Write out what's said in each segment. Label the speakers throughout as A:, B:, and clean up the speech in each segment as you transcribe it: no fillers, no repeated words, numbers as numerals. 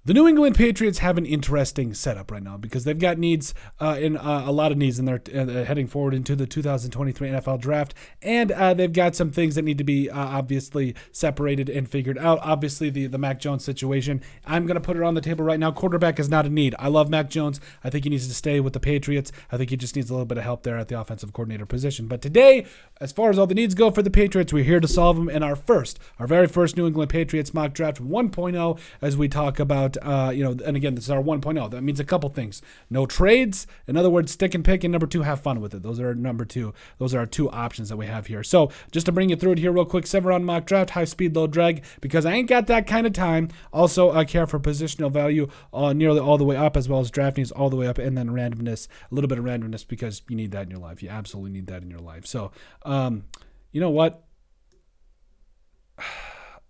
A: The New England Patriots have an interesting setup right now because they've got needs in a lot of needs in their heading forward into the 2023 NFL draft, and they've got some things that need to be obviously separated and figured out. Obviously, the Mac Jones situation, I'm going to put it on the table right now. Quarterback is not a need. I love Mac Jones. I think he needs to stay with the Patriots. I think he just needs a little bit of help there at the offensive coordinator position. But today, as far as all the needs go for the Patriots, we're here to solve them in our very first New England Patriots mock draft 1.0 as we talk about and again, this is our 1.0. That means a couple things. No trades. In other words, stick and pick. And number two, have fun with it. Those are number two. Those are our two options that we have here. So just to bring you through it here real quick, 7-round mock draft, high speed, low drag, because I ain't got that kind of time. Also, I care for positional value nearly all the way up, as well as draft needs all the way up, and then randomness, a little bit of randomness, because you need that in your life. You absolutely need that in your life. So, you know what?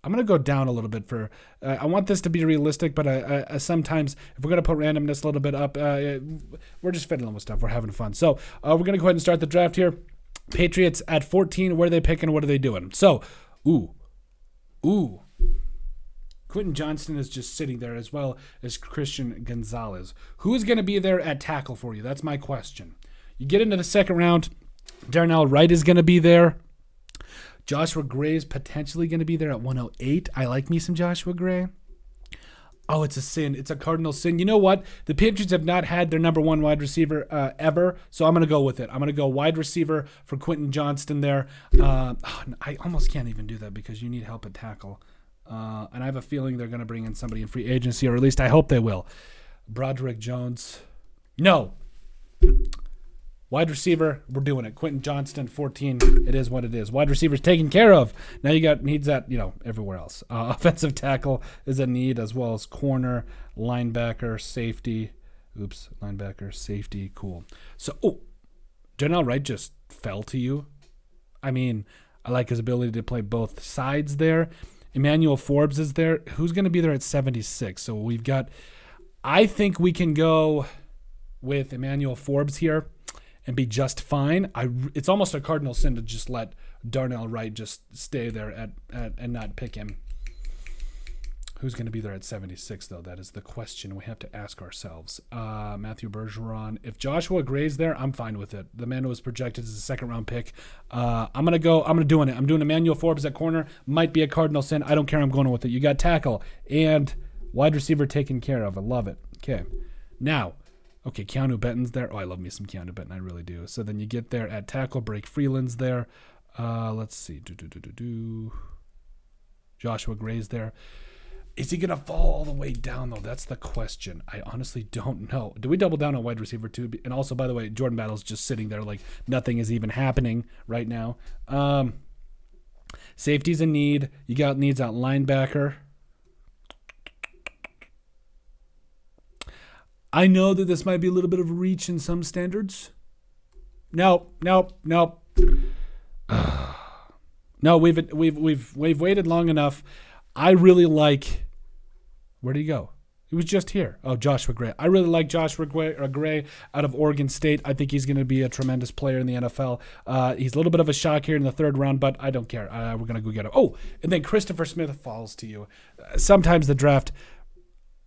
A: I'm going to go down a little bit for, I want this to be realistic, but I sometimes, if we're going to put randomness a little bit up, we're just fiddling with stuff. We're having fun. So we're going to go ahead and start the draft here. Patriots at 14, where are they picking? What are they doing? So, Quentin Johnston is just sitting there, as well as Christian Gonzalez. Who's going to be there at tackle for you? That's my question. You get into the second round, Darnell Wright is going to be there. Joshua Gray is potentially going to be there at 108. I like me some Joshua Gray. Oh, it's a sin. It's a cardinal sin. You know what? The Patriots have not had their number one wide receiver ever, so I'm going to go with it. I'm going to go wide receiver for Quentin Johnston there. I almost can't even do that because you need help at tackle. And I have a feeling they're going to bring in somebody in free agency, or at least I hope they will. Broderick Jones. No. Wide receiver, we're doing it. Quentin Johnston, 14. It is what it is. Wide receiver's taken care of. Now you got needs at, everywhere else. Offensive tackle is a need, as well as corner, linebacker, safety. Linebacker, safety, cool. So, Darnell Wright just fell to you. I mean, I like his ability to play both sides there. Emmanuel Forbes is there. Who's going to be there at 76? So we've got, I think we can go with Emmanuel Forbes here and be just fine. It's almost a cardinal sin to just let Darnell Wright just stay there at and not pick him. Who's going to be there at 76, though? That is the question we have to ask ourselves. Matthew Bergeron. If Joshua Gray's there, I'm fine with it. The man who was projected as a second-round pick. I'm doing it. I'm doing Emmanuel Forbes at corner. Might be a cardinal sin. I don't care. I'm going with it. You got tackle and wide receiver taken care of. I love it. Okay. Now, Keanu Benton's there. Oh, I love me some Keanu Benton. I really do. So then you get there at tackle. Blake Freeland's there. Let's see. Joshua Gray's there. Is he going to fall all the way down, though? That's the question. I honestly don't know. Do we double down on wide receiver, too? And also, by the way, Jordan Battle's just sitting there like nothing is even happening right now. Safety's a need. You got needs at linebacker. I know that this might be a little bit of a reach in some standards. Nope. No, we've waited long enough. I really like. Where did he go? He was just here. Oh, Joshua Gray. I really like Joshua Gray out of Oregon State. I think he's going to be a tremendous player in the NFL. He's a little bit of a shock here in the third round, but I don't care. We're going to go get him. Oh, and then Christopher Smith falls to you. Sometimes the draft.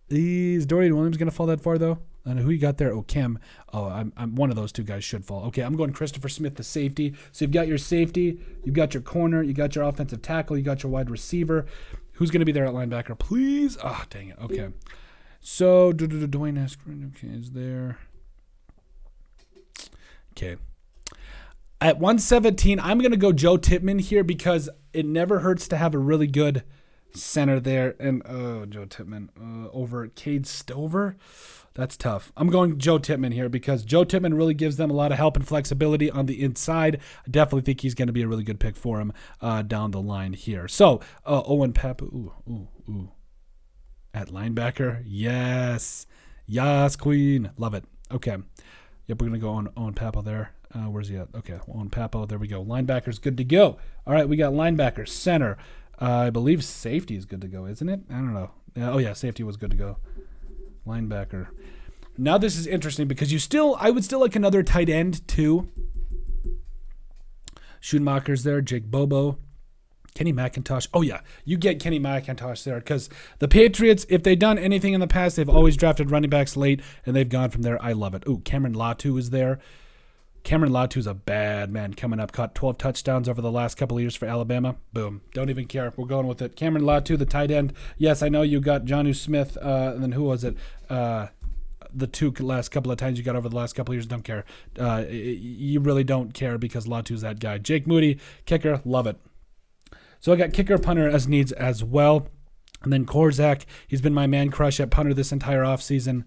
A: Is Dorian Williams going to fall that far, though? I don't know who you got there. Oh, Kim. Oh, I'm one of those two guys should fall. Okay, I'm going Christopher Smith, the safety. So you've got your safety, you've got your corner, you got your offensive tackle, you got your wide receiver. Who's going to be there at linebacker, please? Oh, dang it. Okay. So, Dwayne Askren, is there. Okay. At 117, I'm going to go Joe Tippmann here because it never hurts to have a really good center there. And, Joe Tippmann over Cade Stover. That's tough. I'm going Joe Tippmann here because Joe Tippmann really gives them a lot of help and flexibility on the inside. I definitely think he's going to be a really good pick for him down the line here. So, Owen Papa. Ooh. At linebacker. Yes, queen. Love it. Okay. Yep, we're going to go on Owen Papa there. Where's he at? Okay, Owen Papa. There we go. Linebacker's good to go. All right, we got linebacker, center. I believe safety is good to go, isn't it? I don't know. Safety was good to go. Linebacker. Now this is interesting because I would still like another tight end too. Schoonmaker's there, Jake Bobo. Kenny McIntosh. Oh, yeah. You get Kenny McIntosh there because the Patriots, if they've done anything in the past, they've always drafted running backs late, and they've gone from there. I love it. Ooh, Cameron Latu is there. Cameron Latu's a bad man coming up. Caught 12 touchdowns over the last couple of years for Alabama. Boom. Don't even care. We're going with it. Cameron Latu, the tight end. Yes, I know you got Jonnu Smith, and then who was it? The two last couple of times you got over the last couple of years, don't care. You really don't care because Latu's that guy. Jake Moody, kicker, love it. So I got kicker, punter as needs as well. And then Korzak, he's been my man crush at punter this entire offseason.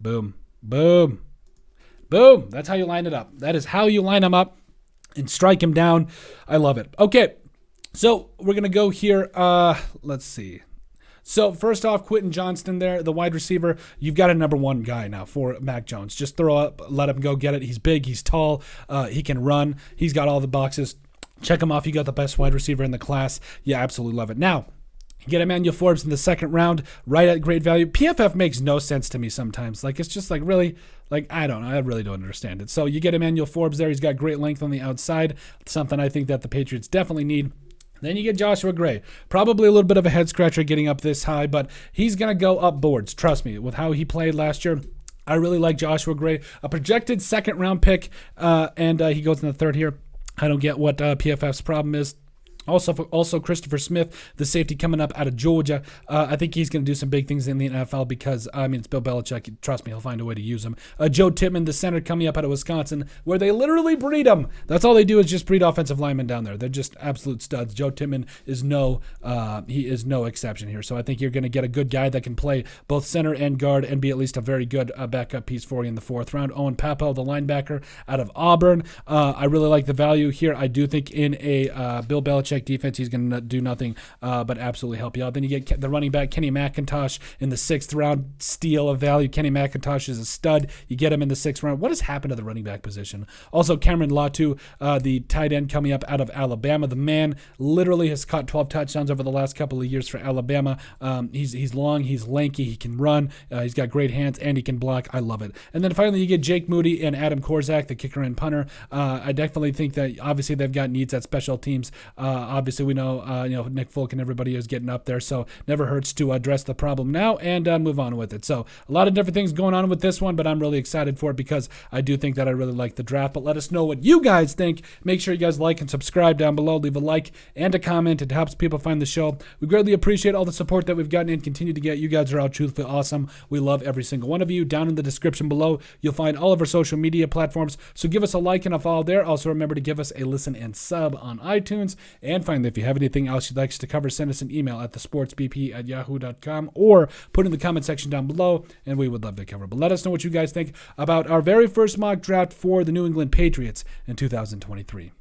A: Boom. Boom. Boom. That's how you line it up. That is how you line them up and strike him down. I love it. Okay, so we're going to go here. Let's see. So first off, Quentin Johnston there, the wide receiver. You've got a number one guy now for Mac Jones. Just throw up, let him go get it. He's big. He's tall. He can run. He's got all the boxes. Check him off. You got the best wide receiver in the class. Yeah, absolutely love it. Now, you get Emmanuel Forbes in the second round, right at great value. PFF makes no sense to me sometimes. Like, it's just like really, like, I don't know. I really don't understand it. So you get Emmanuel Forbes there. He's got great length on the outside. Something I think that the Patriots definitely need. Then you get Joshua Gray. Probably a little bit of a head scratcher getting up this high, but he's going to go up boards. Trust me, with how he played last year. I really like Joshua Gray. A projected second round pick, and he goes in the third here. I don't get what PFF's problem is. Also, Christopher Smith, the safety coming up out of Georgia. I think he's going to do some big things in the NFL because, it's Bill Belichick. Trust me, he'll find a way to use him. Joe Tippmann, the center coming up out of Wisconsin, where they literally breed them. That's all they do is just breed offensive linemen down there. They're just absolute studs. Joe Tippmann is no exception here. So I think you're going to get a good guy that can play both center and guard and be at least a very good backup piece for you in the fourth round. Owen Papel, the linebacker out of Auburn. I really like the value here. I do think in a Bill Belichick defense, he's going to do nothing but absolutely help you out. Then you get the running back Kenny McIntosh in the sixth round, steal of value. Kenny McIntosh is a stud. You get him in the sixth round. What has happened to the running back position? Also, Cameron Latu, the tight end coming up out of Alabama. The man literally has caught 12 touchdowns over the last couple of years for Alabama. He's long, he's lanky, he can run, he's got great hands, and he can block. I love it. And then finally, you get Jake Moody and Adam Korzak, the kicker and punter. I definitely think that obviously they've got needs at special teams. Obviously, we know Nick Folk and everybody is getting up there, so never hurts to address the problem now and move on with it. So a lot of different things going on with this one, but I'm really excited for it because I do think that I really like the draft. But let us know what you guys think. Make sure you guys like and subscribe down below. Leave a like and a comment. It helps people find the show. We greatly appreciate all the support that we've gotten and continue to get. You guys are all truthfully awesome. We love every single one of you. Down in the description below, you'll find all of our social media platforms. So give us a like and a follow there. Also, remember to give us a listen and sub on iTunes. And finally, if you have anything else you'd like us to cover, send us an email at thesportsbp@yahoo.com or put in the comment section down below, and we would love to cover. But let us know what you guys think about our very first mock draft for the New England Patriots in 2023.